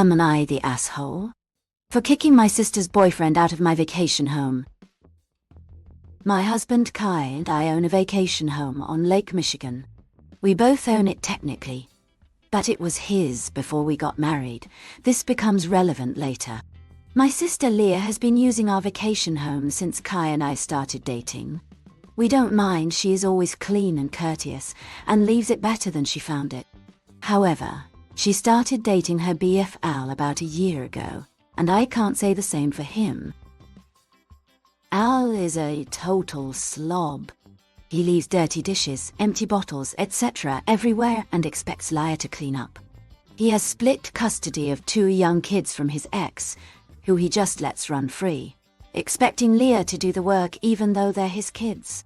Am I the asshole? For kicking my sister's boyfriend out of my vacation home. My husband Kai and I own a vacation home on Lake Michigan. We both own it technically, but it was his before we got married. This becomes relevant later. My sister Leah has been using our vacation home since Kai and I started dating. We don't mind, she is always clean and courteous, and leaves it better than she found it. However, she started dating her BF Al about a year ago, and I can't say the same for him. Al is a total slob. He leaves dirty dishes, empty bottles, etc. everywhere and expects Leah to clean up. He has split custody of 2 young kids from his ex, who he just lets run free, expecting Leah to do the work even though they're his kids.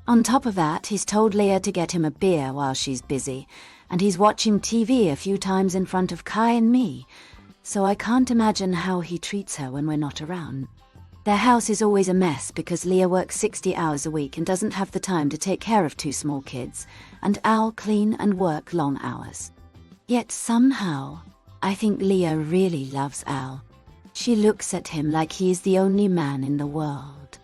On top of that, he's told Leah to get him a beer while she's busy, and he's watching TV a few times in front of Kai and me, so I can't imagine how he treats her when we're not around. Their house is always a mess because Leah works 60 hours a week and doesn't have the time to take care of 2 small kids, and Al clean and work long hours. Yet somehow, I think Leah really loves Al. She looks at him like he is the only man in the world.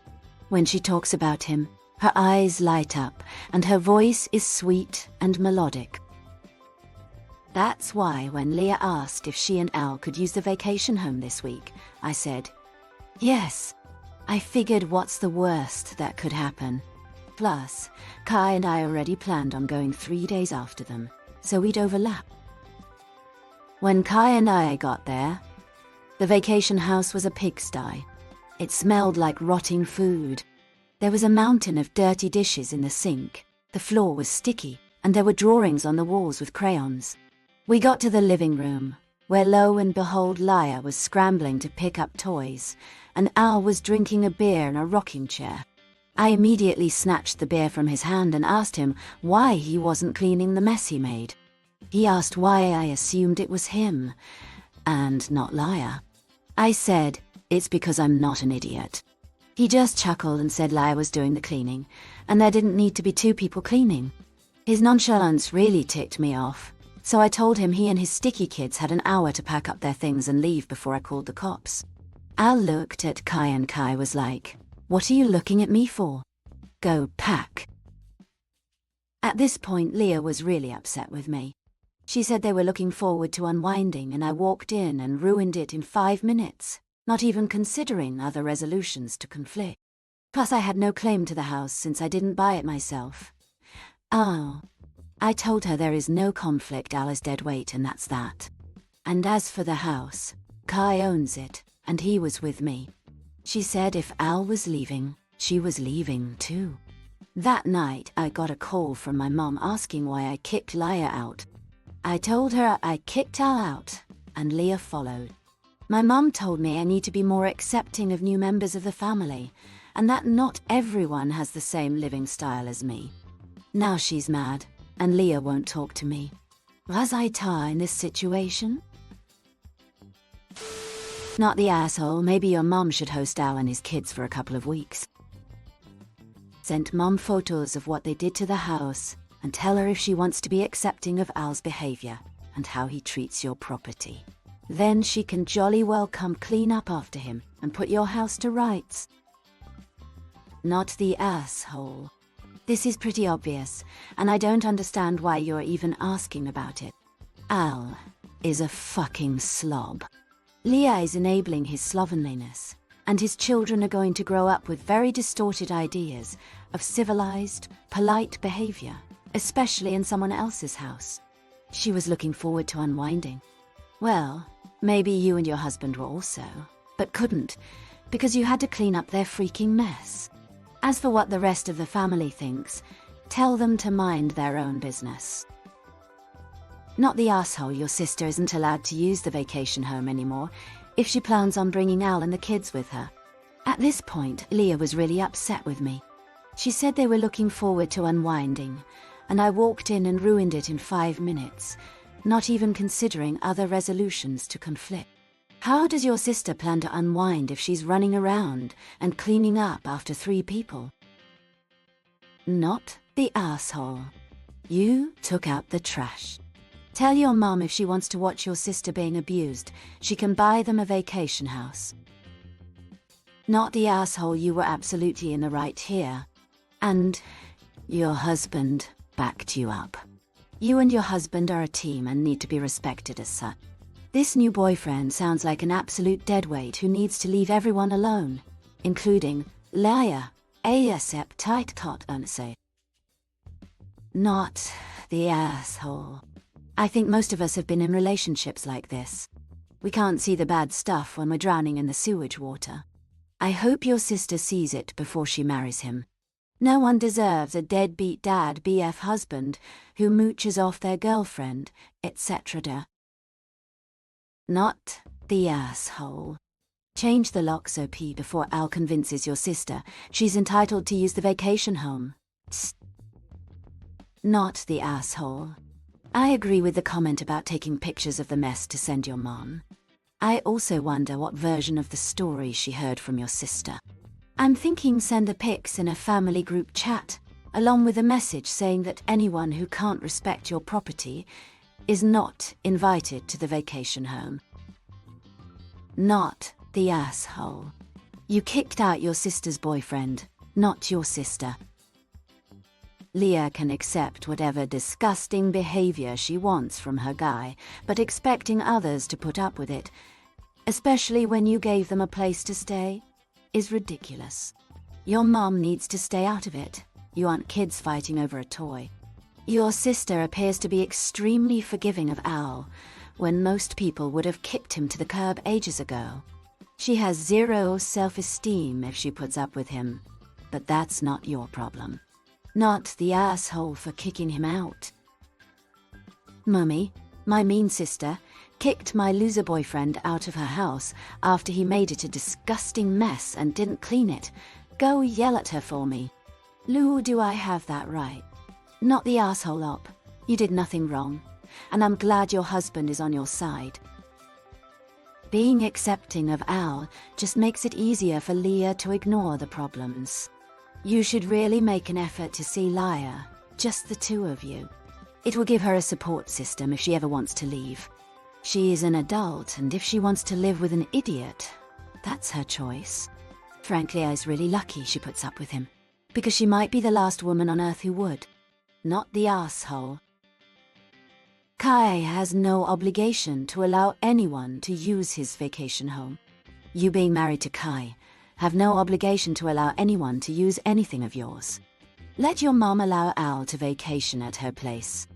When she talks about him, her eyes light up and her voice is sweet and melodic. That's why when Leah asked if she and Al could use the vacation home this week, I said, yes. I figured what's the worst that could happen. Plus, Kai and I already planned on going 3 days after them, so we'd overlap. When Kai and I got there, the vacation house was a pigsty. It smelled like rotting food. There was a mountain of dirty dishes in the sink, the floor was sticky, and there were drawings on the walls with crayons. We got to the living room, where lo and behold Leah was scrambling to pick up toys, and Al was drinking a beer in a rocking chair. I immediately snatched the beer from his hand and asked him why he wasn't cleaning the mess he made. He asked why I assumed it was him, and not Leah. I said, it's because I'm not an idiot. He just chuckled and said Leah was doing the cleaning, and there didn't need to be 2 people cleaning. His nonchalance really ticked me off. So I told him he and his sticky kids had an hour to pack up their things and leave before I called the cops. Al looked at Kai and Kai was like, what are you looking at me for? Go pack. At this point, Leah was really upset with me. She said they were looking forward to unwinding and I walked in and ruined it in 5 minutes, not even considering other resolutions to conflict. Plus I had no claim to the house since I didn't buy it myself. Oh. I told her there is no conflict, Al is dead weight and that's that. And as for the house, Kai owns it, and he was with me. She said if Al was leaving, she was leaving too. That night I got a call from my mom asking why I kicked Leah out. I told her I kicked Al out, and Leah followed. My mom told me I need to be more accepting of new members of the family, and that not everyone has the same living style as me. Now she's mad. And Leah won't talk to me. Was AITA in this situation? Not the asshole, maybe your mom should host Al and his kids for a couple of weeks. Sent mom photos of what they did to the house and tell her if she wants to be accepting of Al's behavior and how he treats your property. Then she can jolly well come clean up after him and put your house to rights. Not the asshole. This is pretty obvious, and I don't understand why you're even asking about it. Al is a fucking slob. Leah is enabling his slovenliness, and his children are going to grow up with very distorted ideas of civilized, polite behavior, especially in someone else's house. She was looking forward to unwinding. Well, maybe you and your husband were also, but couldn't, because you had to clean up their freaking mess. As for what the rest of the family thinks, tell them to mind their own business. Not the asshole, your sister isn't allowed to use the vacation home anymore if she plans on bringing Al and the kids with her. At this point, Leah was really upset with me. She said they were looking forward to unwinding, and I walked in and ruined it in 5 minutes, not even considering other resolutions to conflict. How does your sister plan to unwind if she's running around and cleaning up after 3 people? Not the asshole. You took out the trash. Tell your mom if she wants to watch your sister being abused, she can buy them a vacation house. Not the asshole, you were absolutely in the right here. And your husband backed you up. You and your husband are a team and need to be respected as such. This new boyfriend sounds like an absolute deadweight who needs to leave everyone alone, including liar, ASAP tight cot unsafe. Not the asshole. I think most of us have been in relationships like this. We can't see the bad stuff when we're drowning in the sewage water. I hope your sister sees it before she marries him. No one deserves a deadbeat dad BF husband who mooches off their girlfriend, etc. Not the asshole. Change the locks, OP, before Al convinces your sister she's entitled to use the vacation home. Tss. Not the asshole. I agree with the comment about taking pictures of the mess to send your mom. I also wonder what version of the story she heard from your sister. I'm thinking send the pics in a family group chat, along with a message saying that anyone who can't respect your property is not invited to the vacation home. Not the asshole. You kicked out your sister's boyfriend, not your sister. Leah can accept whatever disgusting behavior she wants from her guy, but expecting others to put up with it, especially when you gave them a place to stay, is ridiculous. Your mom needs to stay out of it. You aren't kids fighting over a toy. Your sister appears to be extremely forgiving of Al, when most people would have kicked him to the curb ages ago. She has zero self-esteem if she puts up with him, but that's not your problem. Not the asshole for kicking him out. Mummy, my mean sister, kicked my loser boyfriend out of her house after he made it a disgusting mess and didn't clean it. Go yell at her for me. Lou, do I have that right? Not the asshole op. You did nothing wrong, and I'm glad your husband is on your side. Being accepting of Al just makes it easier for Leah to ignore the problems. You should really make an effort to see Leah, just the two of you. It will give her a support system if she ever wants to leave. She is an adult, and if she wants to live with an idiot, that's her choice. Frankly, I was really lucky she puts up with him, because she might be the last woman on earth who would. Not the asshole. Kai has no obligation to allow anyone to use his vacation home. You being married to Kai have no obligation to allow anyone to use anything of yours. Let your mom allow Al to vacation at her place.